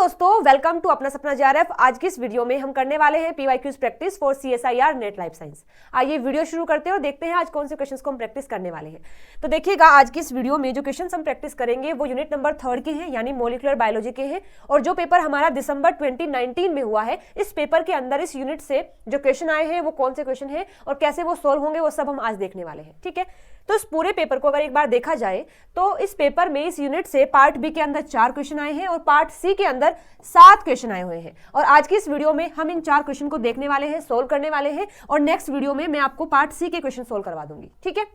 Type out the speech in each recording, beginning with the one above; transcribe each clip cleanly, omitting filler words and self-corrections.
दोस्तों, welcome to अपना सपना जेआरएफ। आज की इस वीडियो में हम करने वाले हैं PYQs practice for CSIR net life science. आइए वीडियो शुरू करते हैं और देखते हैं आज कौन से क्वेश्चंस को हम प्रैक्टिस करने वाले हैं। तो देखिएगा, आज की इस वीडियो में जो क्वेश्चंस हम प्रैक्टिस करेंगे वो यूनिट नंबर 3 के हैं, यानी मॉलिक्यूलर बायोलॉजी के हैं। और जो पेपर हमारा दिसंबर 2019 में हुआ है, इस पेपर के अंदर इस यूनिट से जो क्वेश्चन आए हैं वो कौन से क्वेश्चन है और कैसे वो सोल्व होंगे, वो सब हम आज देखने वाले हैं। ठीक है, तो इस पूरे पेपर को अगर एक बार देखा जाए तो इस पेपर में इस यूनिट से पार्ट बी के अंदर 4 क्वेश्चन आए हैं और पार्ट सी के अंदर 7 क्वेश्चन आए हुए हैं। और आज की इस वीडियो में हम इन 4 क्वेश्चन को देखने वाले हैं, सोल्व करने वाले हैं, और नेक्स्ट वीडियो में मैं आपको पार्ट सी के क्वेश्चन सोल्व करवा दूंगी। ठीक है,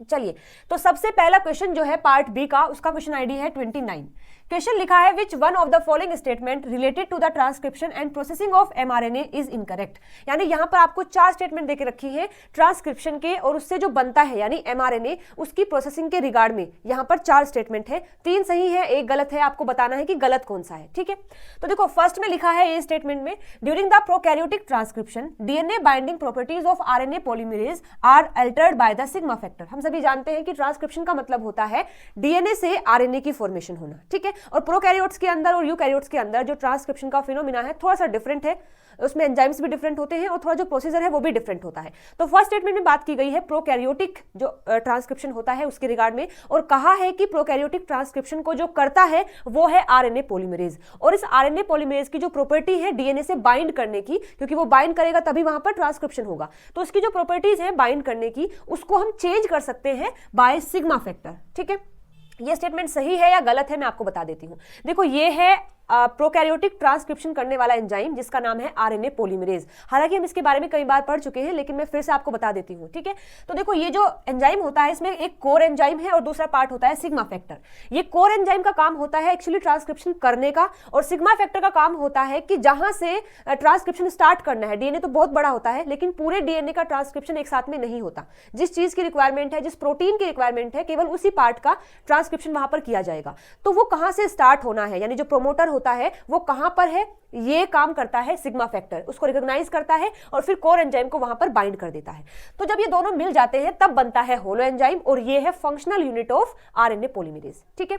चलिए, तो सबसे पहला क्वेश्चन जो है पार्ट बी का, उसका क्वेश्चन आईडी है 29। क्वेश्चन लिखा है which one of the following statement related to the transcription and processing of mRNA is incorrect. यानी यहां पर आपको 4 स्टेटमेंट देके रखी है ट्रांसक्रिप्शन के और उससे जो बनता है यानी एमआरएनए, उसकी प्रोसेसिंग के रिगार्ड में यहां पर 4 स्टेटमेंट है। 3 सही है, 1 गलत है। आपको बताना है कि गलत कौन सा है। ठीक है, तो देखो फर्स्ट में लिखा है ए स्टेटमेंट में, during the prokaryotic transcription DNA binding properties of RNA polymerase are altered by the sigma factor. हम सभी जानते हैं कि ट्रांसक्रिप्शन का मतलब होता है डीएनए से आरएनए की फॉर्मेशन होना। ठीक है, और प्रोकैरियोट्स के अंदर और यूकैरियोट्स के अंदर जो ट्रांसक्रिप्शन का फिनोमिना है थोड़ा सा डिफरेंट है, उसमें एंजाइम्स भी डिफरेंट होते हैं और थोड़ा जो प्रोसीजर है वो भी डिफरेंट होता है। तो फर्स्ट स्टेटमेंट में बात की गई है प्रोकैरियोटिक जो ट्रांसक्रिप्शन होता है उसके रिगार्ड में, और कहा है कि प्रोकैरियोटिक ट्रांसक्रिप्शन को जो करता है वो है आरएनए पॉलीमरेज। और इस आरएनए पॉलीमरेज की जो प्रॉपर्टी है डीएनए से बाइंड करने की, क्योंकि वो बाइंड करेगा तभी वहां पर ट्रांसक्रिप्शन होगा, तो उसकी जो प्रॉपर्टीज है बाइंड करने की, उसको हम चेंज कर सकते हैं बाय सिग्मा फैक्टर। ठीक है, ये स्टेटमेंट सही है या गलत है मैं आपको बता देती हूं। देखो, ये है प्रोकैरियोटिक ट्रांसक्रिप्शन करने वाला एंजाइम जिसका नाम है आरएनए पॉलीमरेज। हालांकि हम इसके बारे में कई बार पढ़ चुके हैं, लेकिन मैं फिर से आपको बता देती हूं। ठीक है, तो देखो ये जो एंजाइम होता है इसमें एक कोर एंजाइम है और दूसरा पार्ट होता है सिग्मा फैक्टर। ये कोर एंजाइम का काम होता है एक्चुअली ट्रांसक्रिप्शन करने का, और सिग्मा फैक्टर का काम होता है कि जहां से ट्रांसक्रिप्शन स्टार्ट करना है। डीएनए तो बहुत बड़ा होता है, लेकिन पूरे डीएनए का ट्रांसक्रिप्शन एक साथ में नहीं होता। जिस चीज की रिक्वायरमेंट है, जिस प्रोटीन की रिक्वायरमेंट है, केवल उसी पार्ट का ट्रांसक्रिप्शन वहां पर किया जाएगा। तो वो कहां से स्टार्ट होना है, यानी जो प्रोमोटर होता है वो कहां पर है, ये काम करता है सिग्मा फैक्टर, उसको रिकॉग्नाइज करता है और फिर कोर एंजाइम को वहां पर बाइंड कर देता है। तो जब ये दोनों मिल जाते हैं तब बनता है होलो एंजाइम, और ये है functional unit of RNA polymerase. ठीक है,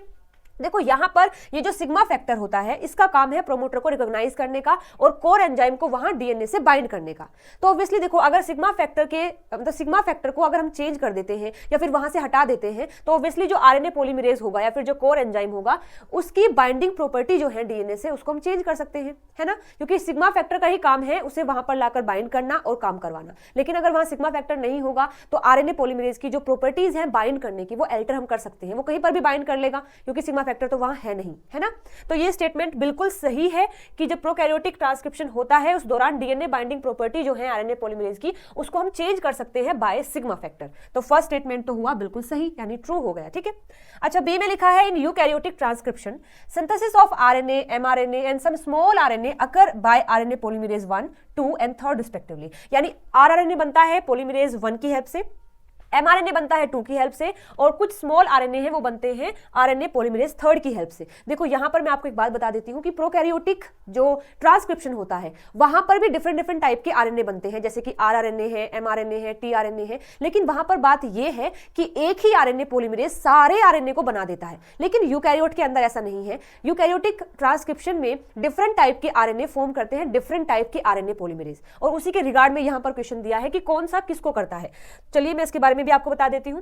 देखो यहां पर ये जो सिग्मा फैक्टर होता है इसका काम है प्रोमोटर को रिकॉग्नाइज करने का और कोर एंजाइम को वहां डीएनए से बाइंड करने का। तो ऑब्वियसली देखो, अगर सिग्मा फैक्टर को अगर हम चेंज कर देते हैं या फिर वहां से हटा देते हैं, तो ऑब्वियसली जो आरएनए पॉलीमरेज होगा या फिर जो कोर एंजाइम होगा, उसकी बाइंडिंग प्रॉपर्टी जो है डीएनए से, उसको हम चेंज कर सकते हैं, है ना, क्योंकि सिग्मा फैक्टर का ही काम है उसे वहां पर लाकर बाइंड करना और काम करवाना। लेकिन अगर वहां सिग्मा फैक्टर नहीं होगा तो आरएनए पॉलीमरेज की जो प्रॉपर्टीज है बाइंड करने की, वो अल्टर हम कर सकते हैं। वो कहीं पर भी बाइंड कर लेगा क्योंकि सिग्मा फैक्टर तो वहां है नहीं, है ना। तो ये स्टेटमेंट बिल्कुल सही है कि जब प्रोकैरियोटिक ट्रांसक्रिप्शन होता है उस दौरान डीएनए बाइंडिंग प्रॉपर्टी जो है आरएनए पॉलीमरेज की, उसको हम चेंज कर सकते हैं बाय सिग्मा फैक्टर। तो फर्स्ट स्टेटमेंट तो हुआ बिल्कुल सही, यानी ट्रू हो गया। ठीक है, अच्छा, बी में लिखा है in eukaryotic transcription synthesis of RNA, mRNA and some small RNA occur by RNA polymerase 1, 2 and 3 respectively. यानी आरआरएनए बनता है पॉलीमरेज 1 की हेल्प से, एमआरएनए बनता है 2 की हेल्प से, और कुछ स्मॉल आरएनए हैं वो बनते हैं आरएनए पॉलीमरेज 3 की हेल्प से। देखो यहां पर मैं आपको एक बात बता देती हूं कि प्रोकैरियोटिक जो ट्रांसक्रिप्शन होता है वहां पर भी डिफरेंट टाइप के आरएनए बनते हैं, जैसे कि आरआरएनए है, एमआरएनए है, टीआरएनए है। लेकिन वहां पर बात यह है कि एक ही आरएनए पॉलीमरेज सारे आरएनए को बना देता है, लेकिन यूकैरियोट के अंदर ऐसा नहीं है। यूकैरियोटिक ट्रांसक्रिप्शन में डिफरेंट टाइप के आरएनए फॉर्म करते हैं डिफरेंट टाइप के आरएनए पॉलीमरेज, और उसी के रिगार्ड में यहां पर क्वेश्चन दिया है कि कौन सा किसको करता है। चलिए मैं इसके बारे में भी आपको बता देती हूं।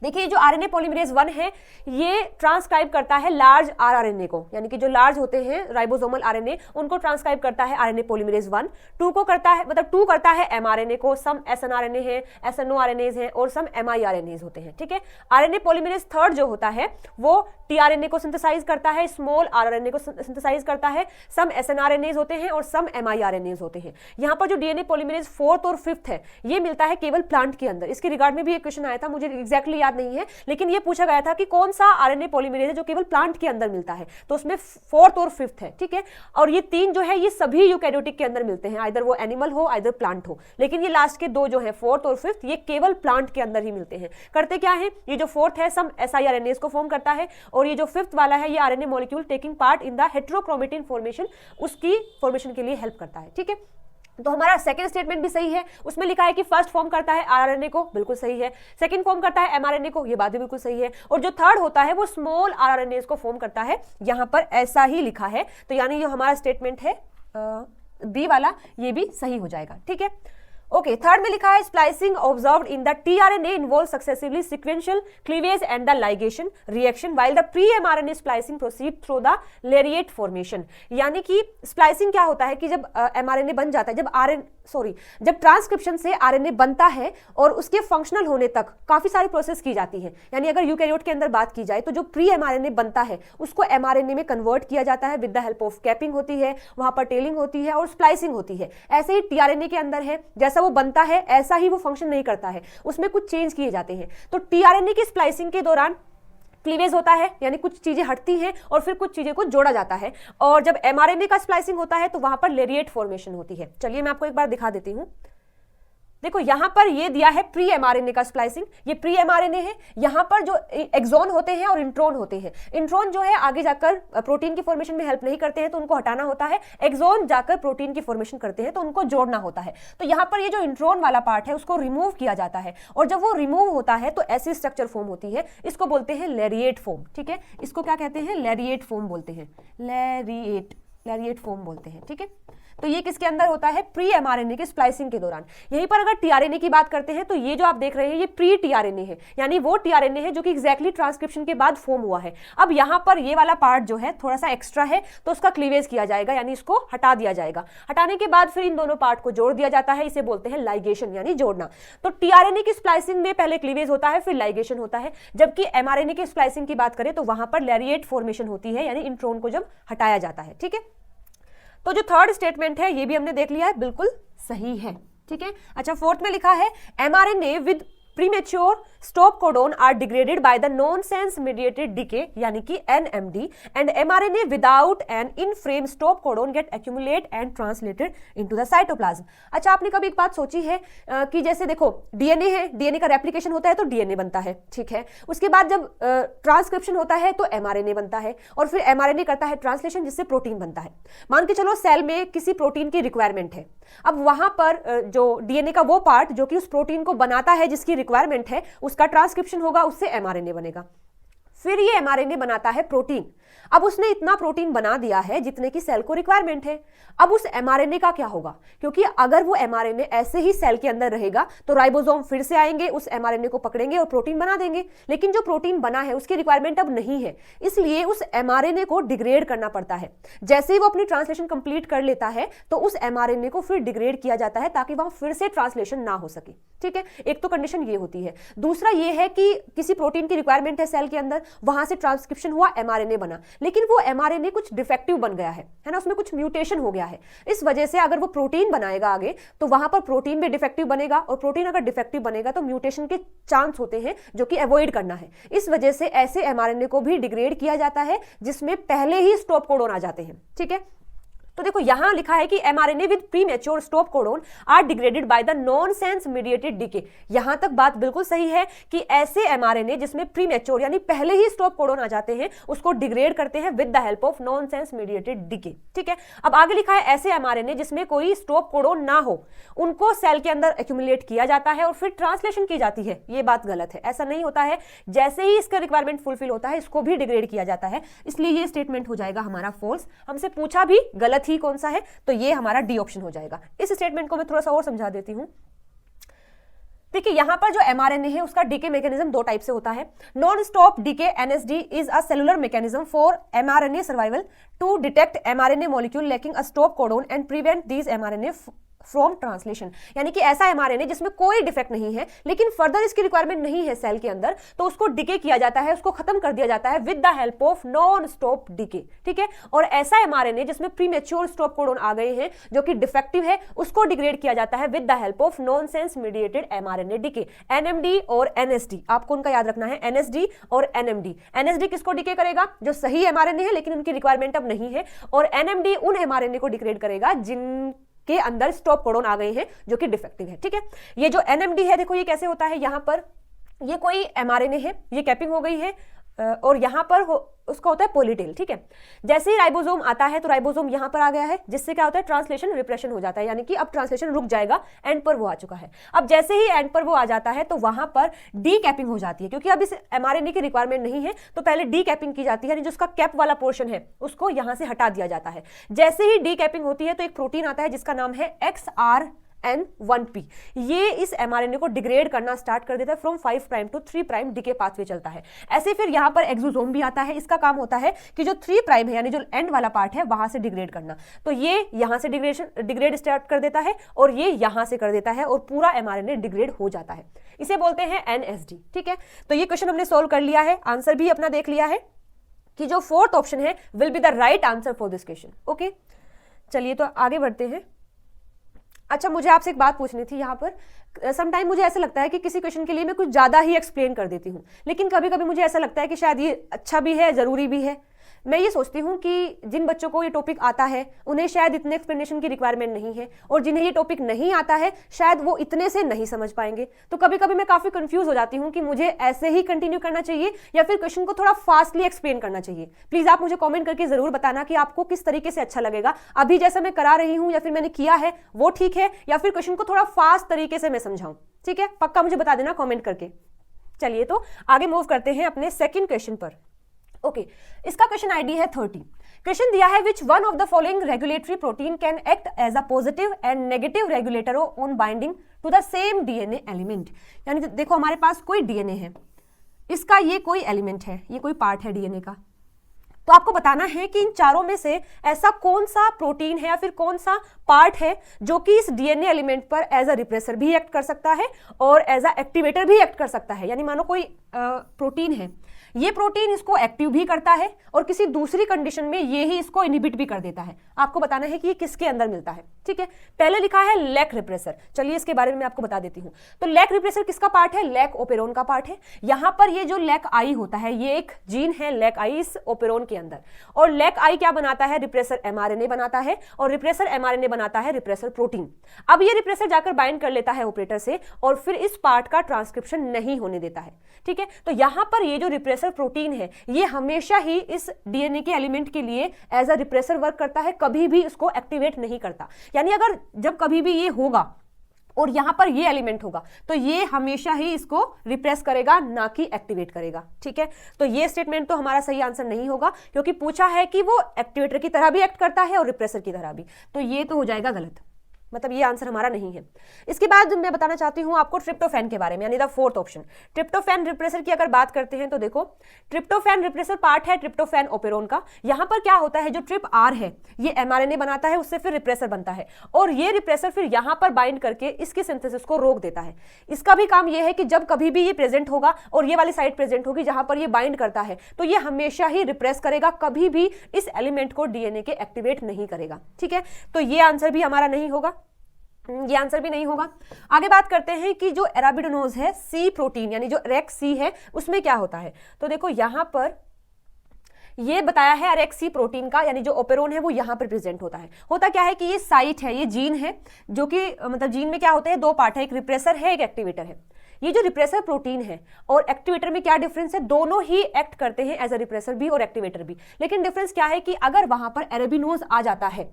देखिए, जो आरएनए पॉलीमरेज 1 है ये ट्रांसक्राइब करता है लार्ज आरआरएनए को, यानी कि जो लार्ज होते हैं राइबोसोमल आरएनए, उनको ट्रांसक्राइब करता है आरएनए पॉलीमरेज 1। 2 को करता है, मतलब 2 करता है एमआरएनए को, सम एसएनआरएनए है, एसएनओ आरएनएज हैं और सम एमआईआरएनएज होते हैं। ठीक है, आरएनए पॉलीमरेज 3 जो होता है वो टीआरएनए को सिंथेसाइज करता है, स्मॉल आरआरएनए को सिंथेसाइज करता है, सम एसएनआरएनएज होते हैं और सम एमआईआरएनएज होते हैं। यहां पर जो डीएनए पॉलीमरेज 4th और 5th है ये मिलता है केवल प्लांट के अंदर। इसके रिगार्ड में भी एक क्वेश्चन आया था, मुझे एग्जैक्टली याद नहीं है, लेकिन ये पूछा गया था कि कौन सा आरएनए पॉलीमरेज है जो केवल प्लांट के अंदर मिलता है, तो उसमें 4th और 5th है। ठीक है, और ये 3 जो है ये सभी यूकैरियोटिक के अंदर मिलते हैं, आइदर वो एनिमल हो आइदर प्लांट हो। लेकिन ये लास्ट के 2 जो है 4th और 5th, ये केवल प्लांट के अंदर ही मिलते हैं। करते क्या है, ये जो 4th है सम एसआईआरएनएज को फॉर्म करता है, और ये जो 5th वाला है ये RNA molecule taking part in the heterochromatin formation, उसकी फॉर्मेशन के लिए हेल्प करता है। ठीक है, तो हमारा सेकंड स्टेटमेंट भी सही है, उसमें लिखा है कि फर्स्ट फॉर्म करता है आरएनए को, बिल्कुल सही है। सेकंड फॉर्म करता है एमआरएनए को, ये बात भी बिल्कुल सही है। और जो थर्ड होता है वो स्मॉल आरएनए को फॉर्म करता है, यहां पर ऐसा ही लिखा है। तो यानी जो हमारा स्टेटमेंट है बी वाला, ये भी सही हो जाएगा। ठीक है, ओके। थर्ड में लिखा है splicing observed in the tRNA involve successively sequential cleavage and the ligation reaction while the pre mRNA splicing proceed through the lariat formation. यानी कि स्प्लाइसिंग क्या होता है कि जब एमआरएनए बन जाता है, जब ट्रांसक्रिप्शन से आरएनए बनता है और उसके फंक्शनल होने तक काफी सारी प्रोसेस की जाती है। यानी अगर यूकैरियोट के अंदर बात की जाए तो जो प्री एमआरएनए बनता है उसको एमआरएनए में कन्वर्ट किया जाता है with the help of capping होती है, वहां पर टेलिंग होती है और स्प्लाइसिंग होती है। ऐसे ही टीआरएनए के अंदर है, जैसा वो बनता है ऐसा ही वो फंक्शन नहीं करता है, उसमें कुछ चेंज किए जाते हैं। तो टीआरएनए की स्प्लाइसिंग के दौरान क्लीवेज होता है, यानी कुछ चीजें हटती हैं और फिर कुछ चीजें को जोड़ा जाता है। और जब एमआरएनए का स्प्लाइसिंग होता है तो वहां पर लेरिएट फॉर्मेशन होती है। चलिए मैं आपको एक बार दिखा देती हूं। देखो यहां पर ये दिया है प्री एमआरएनए का स्प्लाइसिंग, ये प्री एमआरएनए है। यहां पर जो एक्सॉन होते हैं और इंट्रॉन होते हैं, इंट्रॉन जो है आगे जाकर प्रोटीन की फॉर्मेशन में हेल्प नहीं करते हैं तो उनको हटाना होता है, एक्सॉन जाकर प्रोटीन की फॉर्मेशन करते हैं तो उनको जोड़ना होता है। तो यहां पर ये जो इंट्रॉन वाला पार्ट है उसको रिमूव किया जाता है, और जब वो रिमूव होता है तो ऐसी स्ट्रक्चर फॉर्म होती है, इसको बोलते हैं लेरिएट फॉर्म। ठीक है, इसको क्या कहते हैं? लेरिएट फॉर्म बोलते हैं, लेरिएट फॉर्म बोलते हैं। ठीक है, तो ये किसके अंदर होता है? प्री एमआरएनए की स्प्लाइसिंग के दौरान। यहीं पर अगर टीआरएनए की बात करते हैं तो ये जो आप देख रहे हैं ये प्री टीआरएनए है, यानी वो टीआरएनए है जो कि एग्जैक्टली ट्रांसक्रिप्शन के बाद फॉर्म हुआ है। अब यहां पर ये वाला पार्ट जो है थोड़ा सा एक्स्ट्रा है तो उसका क्लीवेज किया जाएगा, यानी इसको हटा दिया जाएगा। हटाने के बाद फिर इन दोनों पार्ट को जोड़ दिया जाता है, इसे बोलते हैं लाइगेशन यानी जोड़ना। तो टीआरएनए की स्प्लाइसिंग में पहले क्लीवेज होता है फिर लाइगेशन होता है, जबकि एमआरएनए की स्प्लाइसिंग की बात करें तो वहां पर लेरिएट फॉर्मेशन होती है, यानी इंट्रोन को जब हटाया जाता है। ठीक है, तो जो थर्ड स्टेटमेंट है ये भी हमने देख लिया है, बिल्कुल सही है। ठीक है, अच्छा फोर्थ में लिखा है mRNA with premature stop codon are degraded by the nonsense mediated decay यानी कि NMD and mRNA without an in-frame stop codon get accumulate and translated into the cytoplasm। अच्छा, आपने कभी एक बात सोची है कि जैसे देखो डीएनए है, डीएनए का रेप्लिकेशन होता है तो डीएनए बनता है, ठीक है, उसके बाद जब ट्रांसक्रिप्शन होता है तो एमआरएनए बनता है और फिर एमआरएनए करता है ट्रांसलेशन जिससे प्रोटीन बनता है। मान के चलो सेल में किसी प्रोटीन की रिक्वायरमेंट है, अब वहां पर जो डीएनए का वो पार्ट जो कि उस प्रोटीन को बनाता है जिसकी रिक्वायरमेंट है उसका ट्रांसक्रिप्शन होगा, उससे एमआरएनए बनेगा। फिर ये एमआरएनए बनाता है प्रोटीन। अब उसने इतना प्रोटीन बना दिया है जितने की सेल को रिक्वायरमेंट है। अब उस एमआरएनए का क्या होगा? क्योंकि अगर वो एमआरएनए ऐसे ही सेल के अंदर रहेगा तो राइबोसोम फिर से आएंगे, उस एमआरएनए को पकड़ेंगे और प्रोटीन बना देंगे। लेकिन जो प्रोटीन बना है उसकी रिक्वायरमेंट अब नहीं है, इसलिए उस एमआरएनए को डिग्रेड करना पड़ता है। जैसे ही वो अपनी ट्रांसलेशन कंप्लीट कर लेता है तो उस एमआरएनए को फिर डिग्रेड किया जाता है ताकि वहां फिर से ट्रांसलेशन ना हो सके। ठीक है, एक तो कंडीशन ये होती है। दूसरा ये है कि किसी प्रोटीन की रिक्वायरमेंट है सेल के अंदर, वहां से ट्रांसक्रिप्शन हुआ, एमआरएनए बना, लेकिन वो एमआरएनए कुछ डिफेक्टिव बन गया है ना, उसमें कुछ म्यूटेशन हो गया है। इस वजह से अगर वो प्रोटीन बनाएगा आगे तो वहां पर प्रोटीन भी डिफेक्टिव बनेगा, और प्रोटीन अगर डिफेक्टिव बनेगा तो म्यूटेशन के चांस होते हैं जो कि अवॉइड करना है। इस वजह से ऐसे एमआरएनए को भी डिग्रेड किया जाता है जिसमें पहले ही स्टॉप कोडॉन आ जाते हैं। ठीक है, तो देखो यहां लिखा है कि mRNA with premature stop codon are degraded by the nonsense mediated decay. यहां तक बात बिल्कुल सही है कि ऐसे एमआरएनए जिसमें प्रीमेच्योर यानी पहले ही स्टॉप कोडॉन आ जाते हैं उसको डिग्रेड करते हैं with the help of nonsense mediated decay. ठीक है, अब आगे लिखा है ऐसे एमआरएनए जिसमें कोई स्टॉप कोडॉन ना हो उनको सेल के अंदर एक्यूमुलेट किया जाता है और फिर ट्रांसलेशन की जाती है। ये बात गलत है, ऐसा नहीं होता है। जैसे ही इसका रिक्वायरमेंट फुलफिल होता है इसको भी डिग्रेड किया जाता है, इसलिए ये स्टेटमेंट हो जाएगा हमारा फॉल्स। हमसे पूछा भी गलत ही कौन सा है, तो ये हमारा डी ऑप्शन हो जाएगा। इस स्टेटमेंट को मैं थोड़ा सा और समझा देती हूं। देखिए यहां पर जो एमआरएनए है उसका डीके मैकेनिज्म दो टाइप से होता है। Non stop decay NSD is a cellular mechanism for mRNA survival to detect mRNA molecule lacking a stop codon and prevent these mRNA from translation. यानी कि ऐसा एमआरएनए जिसमें कोई डिफेक्ट नहीं है लेकिन फर्दर इसकी रिक्वायरमेंट नहीं है सेल के अंदर, तो उसको डिके किया जाता है, उसको खत्म कर दिया जाता है with the help of non stop decay. ठीक है, और ऐसा एमआरएनए जिसमें प्रीमेच्योर स्टॉप कोडॉन आ गए हैं जो कि डिफेक्टिव है उसको डिग्रेड किया जाता है with the help of nonsense mediated mRNA decay. NMD और एनएसडी आपको उनका याद रखना है, एनएसडी और एनएमडी। एनएसडी किसको डिके करेगा? जो सही एमआरएनए है लेकिन उनकी रिक्वायरमेंट अब नहीं है, और एनएमडी उन एमआरएनए को डिग्रेड करेगा जिन के अंदर स्टॉप कोडॉन आ गए हैं जो कि डिफेक्टिव है। ठीक है, ये जो एनएमडी है देखो ये कैसे होता है, यहां पर ये कोई एमआरएनए है, ये कैपिंग हो गई है, और यहाँ पर उसका होता है पॉलीटेल, ठीक है। जैसे ही राइबोसोम आता है तो राइबोसोम यहाँ पर आ गया है, जिससे क्या होता है ट्रांसलेशन रिप्रेशन हो जाता है, यानी कि अब ट्रांसलेशन रुक जाएगा, एंड पर वो आ चुका है। अब जैसे ही एंड पर वो आ जाता है तो वहां पर डी कैपिंग हो जाती है, क्योंकि अब इस mRNA की रिक्वायरमेंट नहीं है तो पहले डी कैपिंग की जाती है, यानी जो उसका कैप वाला पोर्शन है उसको यहां से हटा दिया जाता है। जैसे ही डी कैपिंग होती है तो एक प्रोटीन आता है जिसका नाम है XRN1P। ये इस mRNA को डिग्रेड करना स्टार्ट कर देता है, from 5 prime to 3 prime decay pathway चलता है। ऐसे फिर यहाँ पर एक्सोसोम भी आता है, इसका काम होता है कि जो 3 प्राइम है यानी जो एंड वाला पार्ट है वहां से डिग्रेड करना। तो ये यहाँ से डिग्रेड स्टार्ट कर देता है और ये यहाँ से कर देता है और पूरा mRNA डिग्रेड हो जाता है। इसे बोलते हैं NSD, ठीक है। तो ये क्वेश्चन हमने सोल्व कर लिया है, आंसर भी अपना देख लिया है कि जो फोर्थ ऑप्शन है will be the right answer for this question. Okay, चलिए तो आगे बढ़ते हैं। अच्छा, मुझे आपसे एक बात पूछनी थी यहाँ पर। समटाइम मुझे ऐसा लगता है कि किसी क्वेश्चन के लिए मैं कुछ ज़्यादा ही एक्सप्लेन कर देती हूँ, लेकिन कभी कभी मुझे ऐसा लगता है कि शायद ये अच्छा भी है, ज़रूरी भी है। मैं ये सोचती हूँ कि जिन बच्चों को ये टॉपिक आता है उन्हें शायद इतने एक्सप्लेनेशन की रिक्वायरमेंट नहीं है, और जिन्हें ये टॉपिक नहीं आता है शायद वो इतने से नहीं समझ पाएंगे। तो कभी कभी मैं काफ़ी कंफ्यूज हो जाती हूँ कि मुझे ऐसे ही कंटिन्यू करना चाहिए या फिर क्वेश्चन को थोड़ा फास्टली एक्सप्लेन करना चाहिए। प्लीज़ आप मुझे कॉमेंट करके ज़रूर बताना कि आपको किस तरीके से अच्छा लगेगा, अभी जैसा मैं करा रही हूँ या फिर मैंने किया है वो ठीक है, या फिर क्वेश्चन को थोड़ा फास्ट तरीके से मैं समझाऊँ, ठीक है। पक्का मुझे बता देना कॉमेंट करके। चलिए तो आगे मूव करते हैं अपने सेकेंड क्वेश्चन पर। ओके, इसका क्वेश्चन आईडी है 30। क्वेश्चन दिया है which one of the following regulatory protein can act as a positive and negative regulator on binding to the same DNA element. यानी देखो हमारे पास कोई डीएनए है, इसका ये कोई एलिमेंट है, ये कोई पार्ट है डीएनए का, तो आपको बताना है कि इन चारों में से ऐसा कौन सा प्रोटीन है या फिर कौन सा पार्ट है जो कि इस डीएनए एलिमेंट पर एज अ रिप्रेसर भी एक्ट कर सकता है और एज अ एक्टिवेटर भी एक्ट कर सकता है। यानी मानो कोई प्रोटीन है, ये प्रोटीन इसको एक्टिव भी करता है और किसी दूसरी कंडीशन में ये ही इसको इनहिबिट भी कर देता है। आपको बताना है कि ये किसके अंदर मिलता है, ठीक है। पहले लिखा है लैक रिप्रेसर, चलिए इसके बारे में मैं आपको बता देती हूँ। तो लैक रिप्रेसर किसका पार्ट है? लैक ओपेरोन का पार्ट है। यहाँ पर ये जो लैक आई होता है ये एक जीन है लैक आई इस ओपेरोन के अंदर, और लैक आई क्या बनाता है? रिप्रेसर एमआरएनए बनाता है, और रिप्रेसर एमआरएनए बनाता है रिप्रेसर प्रोटीन। अब ये रिप्रेसर जाकर बाइंड कर लेता है ऑपरेटर से और फिर इस पार्ट का ट्रांसक्रिप्शन नहीं होने देता है, ठीक है। तो यहाँ पर ये जो रिप्रेसर प्रोटीन है ये हमेशा ही इस डीएनए के एलिमेंट के लिए एज अ रिप्रेसर वर्क करता है, कभी भी इसको एक्टिवेट नहीं करता। यानी अगर जब कभी भी ये होगा और यहां पर ये एलिमेंट होगा तो ये हमेशा ही इसको रिप्रेस करेगा, ना कि एक्टिवेट करेगा, ठीक है। तो ये स्टेटमेंट तो हमारा सही आंसर नहीं होगा, क्योंकि पूछा है कि वो एक्टिवेटर की तरह भी एक्ट करता है और रिप्रेसर की तरह भी, तो ये तो हो जाएगा गलत, मतलब ये आंसर हमारा नहीं है। इसके बाद मैं बताना चाहती हूं आपको ट्रिप्टोफैन के बारे में, यानी the fourth option. Tryptophan repressor की अगर बात करते हैं तो देखो ट्रिप्टोफैन रिप्रेसर पार्ट है ट्रिप्टोफैन ओपेरोन का। यहां पर क्या होता है, जो ट्रिप आर है ये एमआरएनए बनाता है, उससे फिर रिप्रेसर बनता है, और ये रिप्रेसर फिर यहां पर बाइंड करके इसकी सिंथेसिस को रोक देता है। इसका भी काम यह है कि जब कभी भी ये प्रेजेंट होगा और ये वाली साइड प्रेजेंट होगी जहां पर ये बाइंड करता है, तो ये हमेशा ही रिप्रेस करेगा, कभी भी इस एलिमेंट को डीएनए के एक्टिवेट नहीं करेगा, ठीक है। तो ये आंसर भी हमारा नहीं होगा, ये आंसर भी नहीं होगा। आगे बात करते हैं कि जो एराबिडोनोज है सी प्रोटीन, यानी जो रेक्स सी है, उसमें क्या होता है। तो देखो यहां पर ये बताया है रेक्स सी प्रोटीन का, यानी जो ओपेरोन है वो यहां पर प्रेजेंट होता है। होता क्या है कि ये साइट है, ये जीन है, जो कि मतलब जीन में क्या होते हैं, दो पार्ट है, एक रिप्रेसर है एक एक्टिवेटर है। ये जो रिप्रेसर प्रोटीन है और एक्टिवेटर में क्या डिफरेंस है, दोनों ही एक्ट करते हैं एज अ रिप्रेसर भी और एक्टिवेटर भी, लेकिन डिफरेंस क्या है कि अगर वहां पर एराबिडोनोज आ जाता है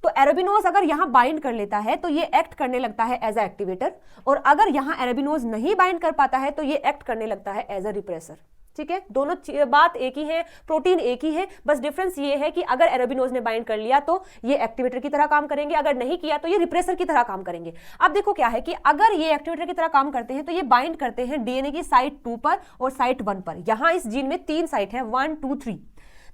तो एराबिडोनोज अगर यहां बाइंड कर लेता है तो ये एक्ट करने लगता है एज अ एक्टिवेटर, और अगर यहां एराबिडोनोज नहीं बाइंड कर पाता है तो ये एक्ट करने लगता है एज अ रिप्रेसर, ठीक है। दोनों बात एक ही है, प्रोटीन एक ही है, बस डिफरेंस ये है कि अगर एराबिडोनोज ने बाइंड कर लिया तो ये एक्टिवेटर की तरह काम करेंगे, अगर नहीं किया तो ये रिप्रेसर की तरह काम करेंगे। अब देखो क्या है कि अगर ये एक्टिवेटर की तरह काम करते हैं तो ये बाइंड करते हैं डीएनए की साइट 2 पर और साइट 1 पर। यहां इस जीन में 3 साइट है, 1 2 3।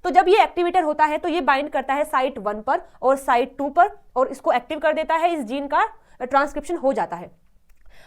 तो जब ये एक्टिवेटर होता है तो ये बाइंड करता है साइट 1 पर और साइट 2 पर और इसको एक्टिव कर देता है, इस जीन का ट्रांसक्रिप्शन हो जाता है।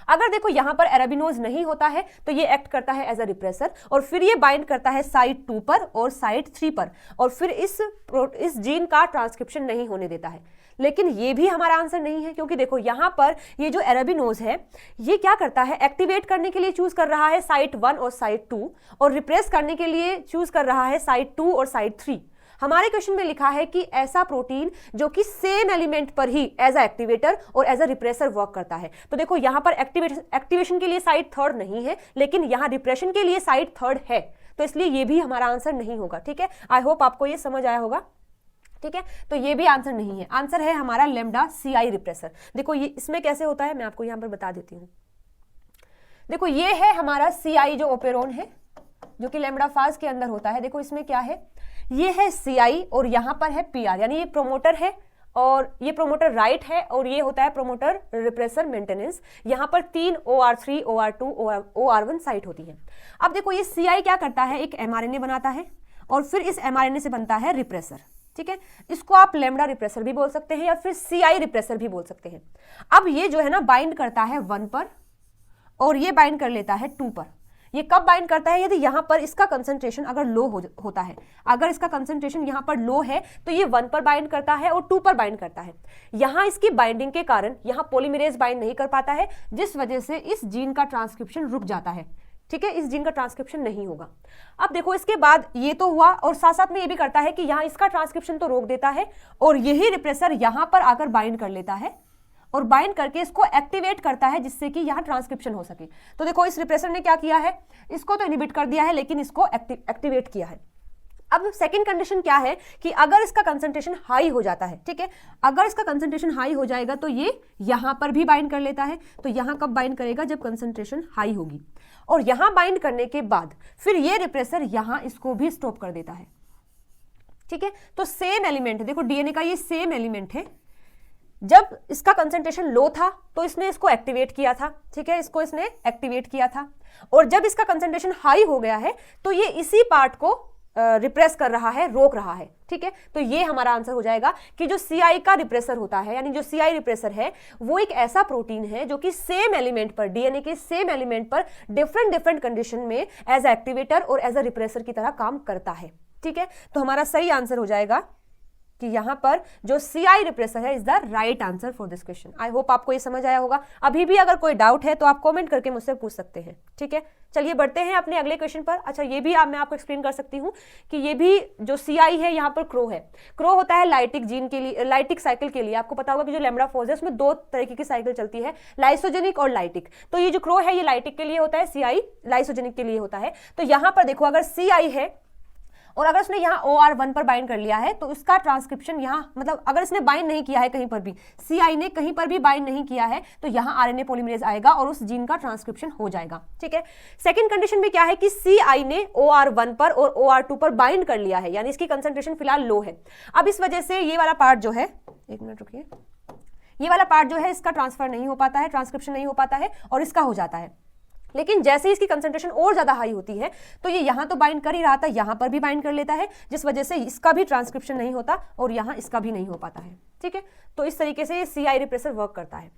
अगर देखो यहां पर एराबिडोनोज नहीं होता है तो ये एक्ट करता है एज अ रिप्रेसर और फिर ये बाइंड करता है साइट 2 पर और साइट 3 पर और फिर इस जीन का ट्रांसक्रिप्शन नहीं होने देता है। लेकिन ये भी हमारा आंसर नहीं है, क्योंकि देखो यहां पर ये जो एराबिडोनोज है ये क्या करता है, एक्टिवेट करने के लिए चूज कर रहा है साइट 1 और साइट 2 और रिप्रेस करने के लिए चूज कर रहा है साइट 2 और साइट 3। हमारे क्वेश्चन में लिखा है कि ऐसा प्रोटीन जो कि सेम एलिमेंट पर ही एज अ एक्टिवेटर और एज अ रिप्रेसर वर्क करता है। तो देखो यहां पर एक्टिवेशन के लिए साइट 3 नहीं है, लेकिन यहां रिप्रेशन के लिए साइट 3 है। तो इसलिए ये भी हमारा आंसर नहीं होगा। ठीक है, आई होप आपको ये समझ आया होगा। ठीक है, तो ये भी आंसर नहीं है। आंसर है हमारा लैम्डा CI रिप्रेसर। देखो ये इसमें कैसे होता है मैं आपको यहां पर बता देती हूँ। देखो ये है हमारा CI जो ओपेरोन है, जो कि लैम्डा फाज के अंदर होता है। देखो इसमें क्या है, ये है CI और यहां पर है PR, यानी ये प्रोमोटर है और ये प्रोमोटर राइट है और ये होता है प्रोमोटर रिप्रेसर मेंटेनेंस। यहां पर 3 OR3 OR2 OR1 साइट होती है। अब देखो ये CI क्या करता है, एक mRNA बनाता है और फिर इस mRNA से बनता है रिप्रेसर। ठीक है, इसको आप लैम्डा रिप्रेसर भी बोल सकते हैं या फिर CI रिप्रेसर भी बोल सकते हैं। अब ये जो है ना बाइंड करता है 1 पर और ये बाइंड कर लेता है 2 पर। ये कब बाइंड करता है, यदि यहां पर इसका कंसंट्रेशन अगर लो होता है, अगर इसका कंसंट्रेशन यहां पर लो है तो ये 1 पर बाइंड करता है और 2 पर बाइंड करता है। यहां इसकी बाइंडिंग के कारण यहां पॉलीमरेज बाइंड नहीं कर पाता है, जिस वजह से इस जीन का ट्रांसक्रिप्शन रुक जाता है। ठीक है, इस जीन का ट्रांसक्रिप्शन नहीं होगा। अब देखो इसके बाद ये तो हुआ और साथ साथ में ये भी करता है कि यहां इसका ट्रांसक्रिप्शन तो रोक देता है और यही रिप्रेसर यहां पर आकर बाइंड कर लेता है और बाइंड करके इसको एक्टिवेट करता है जिससे कि यहां ट्रांसक्रिप्शन हो सके। तो देखो इस रिप्रेसर ने क्या किया है, इसको तो इनहिबिट कर दिया है लेकिन इसको एक्टिवेट किया है। अब सेकंड कंडीशन क्या है कि अगर इसका कंसंट्रेशन हाई हो जाता है, ठीक है, अगर इसका कंसंट्रेशन हाई हो जाएगा तो ये यहां पर भी बाइंड कर लेता है। तो यहां कब बाइंड करेगा, जब कंसंट्रेशन हाई होगी। और यहां बाइंड करने के बाद फिर ये रिप्रेसर यहां इसको भी स्टॉप कर देता है। ठीक है, तो सेम एलिमेंट है, देखो डीएनए का ये सेम एलिमेंट है। जब इसका कंसंट्रेशन लो था तो इसने इसको एक्टिवेट किया था। ठीक है, इसको इसने एक्टिवेट किया था और जब इसका कंसंट्रेशन हाई हो गया है तो ये इसी पार्ट को रिप्रेस कर रहा है, रोक रहा है। ठीक है, तो ये हमारा आंसर हो जाएगा कि जो CI का रिप्रेसर होता है, यानी जो CI रिप्रेसर है वो एक ऐसा प्रोटीन है जो कि सेम एलिमेंट पर, डीएनए के सेम एलिमेंट पर डिफरेंट कंडीशन में एज एक्टिवेटर और एज अ रिप्रेसर की तरह काम करता है। ठीक है, तो हमारा सही आंसर हो जाएगा कि यहां पर जो CI रिप्रेसर है is the right answer for this question. I hope आपको ये समझ आया होगा। अभी भी अगर कोई डाउट है तो आप कमेंट करके मुझसे पूछ सकते हैं। ठीक है, चलिए बढ़ते हैं अपने अगले क्वेश्चन पर। अच्छा, ये भी मैं आपको एक्सप्लेन कर सकती हूँ कि ये भी जो CI है यहाँ पर क्रो है। क्रो होता है लाइटिक जीन के लिए, लाइटिक साइकिल के लिए। आपको पता होगा कि जो लैम्डा फोर्स है उसमें 2 तरीके की साइकिल चलती है, लाइसोजेनिक और लाइटिक। तो ये जो क्रो है ये लाइटिक के लिए होता है, CI लाइसोजेनिक के लिए होता है। तो यहाँ पर देखो अगर CI है और अगर उसने यहाँ OR1 पर बाइंड कर लिया है तो इसका ट्रांसक्रिप्शन यहाँ, मतलब अगर इसने बाइंड नहीं किया है कहीं पर भी, CI ने कहीं पर भी बाइंड नहीं किया है तो यहाँ RNA पॉलीमरेज आएगा और उस जीन का ट्रांसक्रिप्शन हो जाएगा। ठीक है, सेकंड कंडीशन में क्या है कि CI ने OR1 पर और OR2 पर बाइंड कर लिया है, यानी इसकी कंसंट्रेशन फिलहाल लो है। अब इस वजह से ये वाला पार्ट जो है, एक मिनट रुकिए, ये वाला पार्ट जो है इसका ट्रांसफर नहीं हो पाता है, ट्रांसक्रिप्शन नहीं हो पाता है और इसका हो जाता है। लेकिन जैसे ही इसकी कंसंट्रेशन और ज्यादा हाई होती है तो ये यहां तो बाइंड कर ही रहा था, यहां पर भी बाइंड कर लेता है, जिस वजह से इसका भी ट्रांसक्रिप्शन नहीं होता और यहां इसका भी नहीं हो पाता है। ठीक है, तो इस तरीके से ये CI रिप्रेसर वर्क करता है।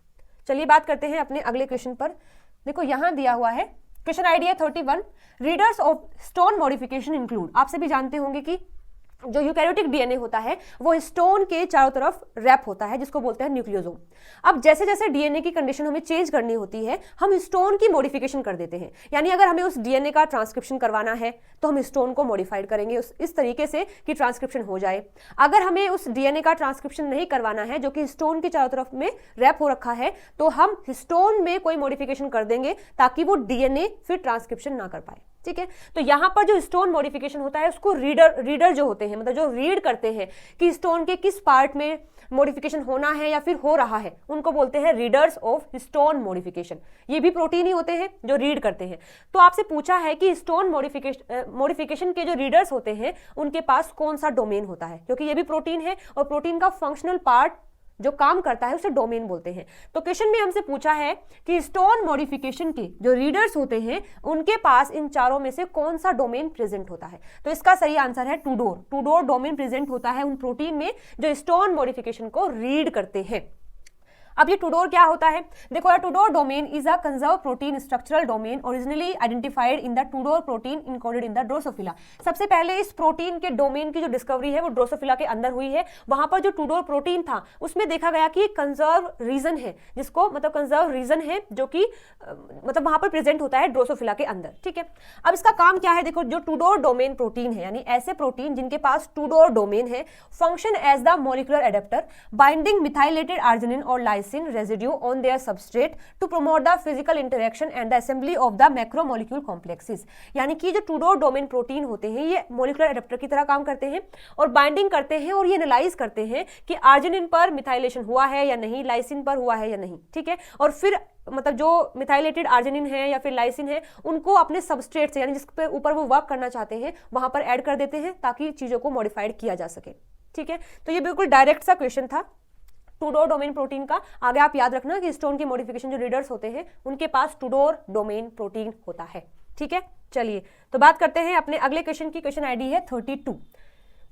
चलिए बात करते हैं अपने अगले क्वेश्चन पर। देखो यहां दिया हुआ है question ID 31, readers of stone modification include. आप सभी जानते होंगे कि जो यूकैरियोटिक डीएनए होता है वो हिस्टोन के चारों तरफ रैप होता है, जिसको बोलते हैं न्यूक्लियोसोम। अब जैसे जैसे डीएनए की कंडीशन हमें चेंज करनी होती है हम हिस्टोन की मॉडिफिकेशन कर देते हैं। यानी अगर हमें उस डीएनए का ट्रांसक्रिप्शन करवाना है तो हम हिस्टोन को मॉडिफाइड करेंगे इस तरीके से कि ट्रांसक्रिप्शन हो जाए। अगर हमें उस डीएनए का ट्रांसक्रिप्शन नहीं करवाना है जो कि हिस्टोन के चारों तरफ में रैप हो रखा है, तो हम हिस्टोन में कोई मॉडिफिकेशन कर देंगे ताकि वो डीएनए फिर ट्रांसक्रिप्शन ना कर पाए। ठीक है, तो यहां पर जो हिस्टोन मॉडिफिकेशन होता है उसको रीडर जो होते हैं, मतलब जो रीड करते हैं कि हिस्टोन के किस पार्ट में मॉडिफिकेशन होना है या फिर हो रहा है, उनको बोलते हैं रीडर्स ऑफ हिस्टोन मॉडिफिकेशन। ये भी प्रोटीन ही होते हैं जो रीड करते हैं। तो आपसे पूछा है कि हिस्टोन मॉडिफिकेशन के जो रीडर्स होते हैं उनके पास कौन सा डोमेन होता है, क्योंकि ये भी प्रोटीन है और प्रोटीन का फंक्शनल पार्ट जो काम करता है उसे डोमेन बोलते हैं। तो क्वेश्चन में हमसे पूछा है कि हिस्टोन मॉडिफिकेशन के जो रीडर्स होते हैं उनके पास इन चारों में से कौन सा डोमेन प्रेजेंट होता है। तो इसका सही आंसर है टू डोर डोमेन प्रेजेंट होता है उन प्रोटीन में जो हिस्टोन मॉडिफिकेशन को रीड करते हैं। अब ये टूडोर क्या होता है, देखो Tudor domain is a conserve protein structural domain originally identified in the Tudor protein encoded in the Drosophila. सबसे पहले इस प्रोटीन के डोमेन की जो डिस्कवरी है वो ड्रोसोफिला के अंदर हुई है। वहां पर जो टूडोर प्रोटीन था उसमें देखा गया कि कंजर्व रीजन है, जिसको मतलब कंजर्व रीजन है जो कि मतलब वहां पर प्रेजेंट होता है ड्रोसोफिला के अंदर। ठीक है, अब इसका काम क्या है, देखो जो टूडोर डोमेन प्रोटीन है यानी ऐसे प्रोटीन जिनके पास टूडोर डोमेन है, function as the molecular adapter binding methylated arginine और lysine lysine residue on their substrate to promote the physical interaction and the assembly of the macromolecule complexes. यानी कि जो टू डोर डोमेन प्रोटीन होते हैं ये molecular adapter की तरह काम करते हैं और बाइंडिंग करते हैं और ये एनालाइज करते हैं कि आर्जिनिन पर मिथाइलेशन हुआ है या नहीं, लाइसिन पर हुआ है या नहीं, ठीक है। और फिर मतलब जो मिथाइलेटेड आर्जिनिन है या फिर लाइसिन है उनको अपने सबस्ट्रेट से यानी जिस पे ऊपर वो वर्क करना चाहते हैं वहां पर ऐड कर देते हैं ताकि चीजों को मॉडिफाइड किया जा सके, ठीक है। तो ये बिल्कुल डायरेक्ट सा क्वेश्चन था टू डोर डोमेन प्रोटीन का। आगे आप याद रखना कि हिस्टोन की मॉडिफिकेशन जो रीडर्स होते हैं उनके पास टू डोर डोमेन प्रोटीन होता है, ठीक है। चलिए तो बात करते हैं अपने अगले क्वेश्चन की। क्वेश्चन आईडी है 32।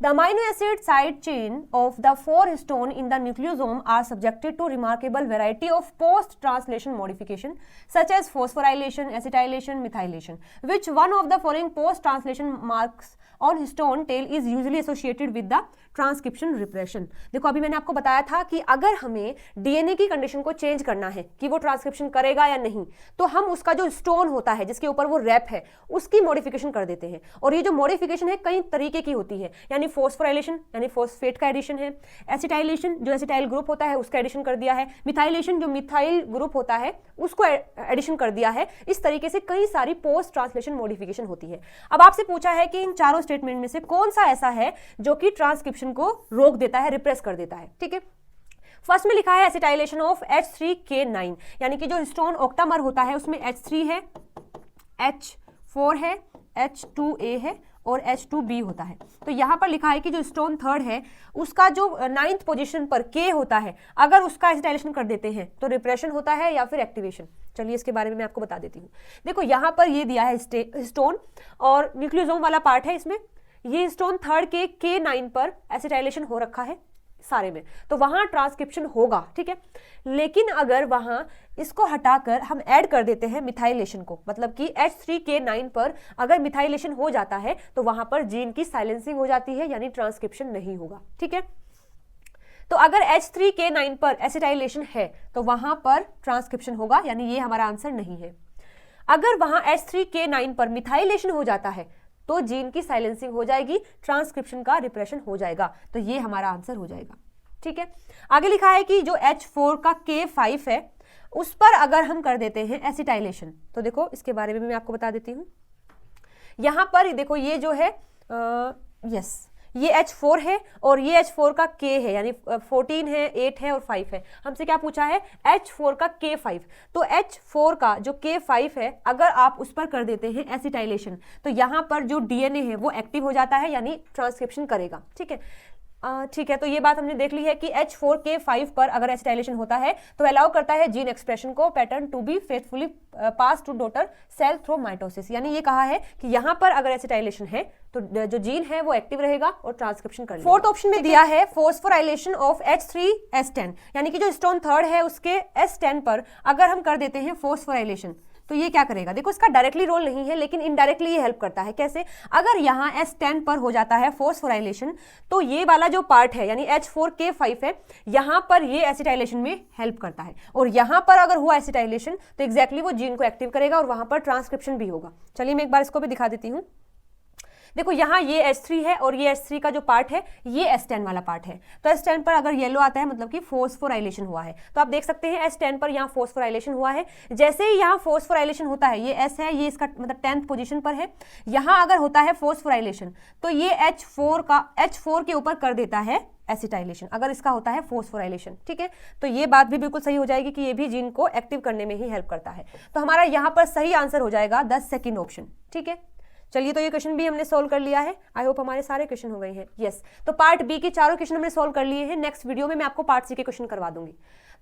The amino acid side chain of the 4 histone in the nucleosome are subjected to remarkable variety of post-translation modification such as phosphorylation, acetylation, methylation. Which one of the following post-translation marks on histone tail is usually associated with the transcription repression? देखो अभी मैंने आपको बताया था कि अगर हमें DNA की कंडीशन को चेंज करना है कि वो ट्रांसक्रिप्शन करेगा या नहीं, तो हम उसका जो स्टोन होता है जिसके ऊपर वो रैप है उसकी मॉडिफिकेशन कर देते हैं। और ये जो मॉडिफिकेशन है कई तरीके की होती है, यानी फॉस्फोराइलेशन यानी फॉस्फेट का एडिशन है, एसिटाइलेशन जो एसिटाइल ग्रुप होता है उसका एडिशन कर दिया है, मिथाइलेशन जो मिथाइल ग्रुप होता है उसको एडिशन कर दिया है। इस तरीके से कई सारी पोस्ट ट्रांसलेशन मॉडिफिकेशन होती है। अब आपसे पूछा है कि इन चारों स्टेटमेंट में से कौन सा ऐसा है जो कि ट्रांसक्रिप्शन को रोक देता है, रिप्रेस कर देता है, ठीक है। फर्स्ट में लिखा है एसिटाइलेशन ऑफ H3K9, यानी कि जो हिस्टोन ऑक्टामर होता है उसमें H3 है, H4 है, H2A है और H2B होता है। तो यहां पर लिखा है कि जो हिस्टोन थर्ड है उसका जो 9th पोजीशन पर K होता है अगर उसका एसिटाइलेशन कर देते हैं तो रिप्रेशन होता है या फिर एक्टिवेशन। चलिए इसके बारे में मैं आपको बता देती हूँ। देखो यहां पर ये दिया है हिस्टोन और न्यूक्लियोसोम वाला पार्ट है, इसमें ये हिस्टोन थर्ड के K9 पर एसिटाइलेशन हो रखा है सारे में, तो वहां ट्रांसक्रिप्शन होगा, ठीक है। लेकिन अगर वहां इसको हटाकर हम ऐड कर देते हैं मिथाइलेशन को, मतलब कि H3K9 पर अगर मिथाइलेशन हो जाता है तो वहां पर जीन की साइलेंसिंग हो जाती है, यानी ट्रांसक्रिप्शन नहीं होगा, ठीक है। तो अगर H3K9 पर एसिटाइलेशन है तो वहां पर ट्रांसक्रिप्शन होगा, यानी ये हमारा आंसर नहीं है। अगर वहां H3K9 पर मिथाइलेशन हो जाता है तो जीन की साइलेंसिंग हो जाएगी, ट्रांसक्रिप्शन का रिप्रेशन हो जाएगा, तो ये हमारा आंसर हो जाएगा, ठीक है। आगे लिखा है कि जो H4 का K5 है उस पर अगर हम कर देते हैं एसिटाइलेशन, तो देखो इसके बारे में मैं आपको बता देती हूँ। यहां पर देखो ये जो है ये H4 है और ये H4 का K है, यानी 14 है, 8 है और 5 है। हमसे क्या पूछा है? H4 का K5। तो H4 का जो K5 है अगर आप उस पर कर देते हैं एसिटाइलेशन तो यहाँ पर जो डीएनए है वो एक्टिव हो जाता है, यानी ट्रांसक्रिप्शन करेगा, ठीक है। ठीक है, तो ये बात हमने देख ली है कि H4K5 पर अगर एसिटाइलेशन होता है तो अलाउ करता है जीन एक्सप्रेशन को pattern to be faithfully pass to daughter cell through mitosis. यानी ये कहा है कि यहाँ पर अगर एसिटाइलेशन है तो जो जीन है वो एक्टिव रहेगा और ट्रांसक्रिप्शन कर लेगा। फोर्थ ऑप्शन में दिया है फॉस्फोराइलेशन ऑफ H3S10, यानी कि जो हिस्टोन थर्ड है उसके S10 पर अगर हम कर देते हैं फॉस्फोराइलेशन तो ये क्या करेगा? देखो इसका डायरेक्टली रोल नहीं है लेकिन इनडायरेक्टली ये हेल्प करता है। कैसे? अगर यहाँ S10 पर हो जाता है फॉस्फोराइलेशन तो ये वाला जो पार्ट है यानी H4K5 है यहाँ पर ये एसिटाइलेशन में हेल्प करता है, और यहाँ पर अगर हुआ एसिटाइलेशन तो एग्जैक्टली वो जीन को एक्टिव करेगा और वहां पर ट्रांसक्रिप्शन भी होगा। चलिए मैं एक बार इसको भी दिखा देती हूँ। देखो यहाँ ये H3 है और ये H3 का जो पार्ट है ये S10 वाला पार्ट है, तो S10 पर अगर येलो आता है मतलब कि फॉस्फोराइलेशन हुआ है। तो आप देख सकते हैं S10 पर यहाँ फॉस्फोराइलेशन हुआ है। जैसे ही यहाँ फॉस्फोराइलेशन होता है, ये S है, ये इसका मतलब 10th पोजीशन पर है, यहाँ अगर होता है फॉस्फोराइलेशन तो ये H4 के ऊपर कर देता है एसिटाइलेशन अगर इसका होता है फॉस्फोराइलेशन, ठीक है। तो ये बात भी बिल्कुल सही हो जाएगी कि ये भी जीन को एक्टिव करने में ही हेल्प करता है। तो हमारा यहाँ पर सही आंसर हो जाएगा 10 सेकेंड ऑप्शन, ठीक है। चलिए तो ये क्वेश्चन भी हमने सोल्व कर लिया है। आई होप हमारे सारे क्वेश्चन हो गए हैं। यस, तो पार्ट बी के चारों क्वेश्चन हमने सोल्व कर लिए हैं। नेक्स्ट वीडियो में मैं आपको पार्ट सी के क्वेश्चन करवा दूंगी।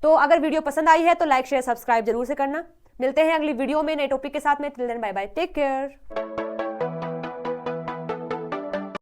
तो अगर वीडियो पसंद आई है तो लाइक शेयर सब्सक्राइब जरूर से करना। मिलते हैं अगली वीडियो में नए टॉपिक के साथ में। Till then bye bye, take care.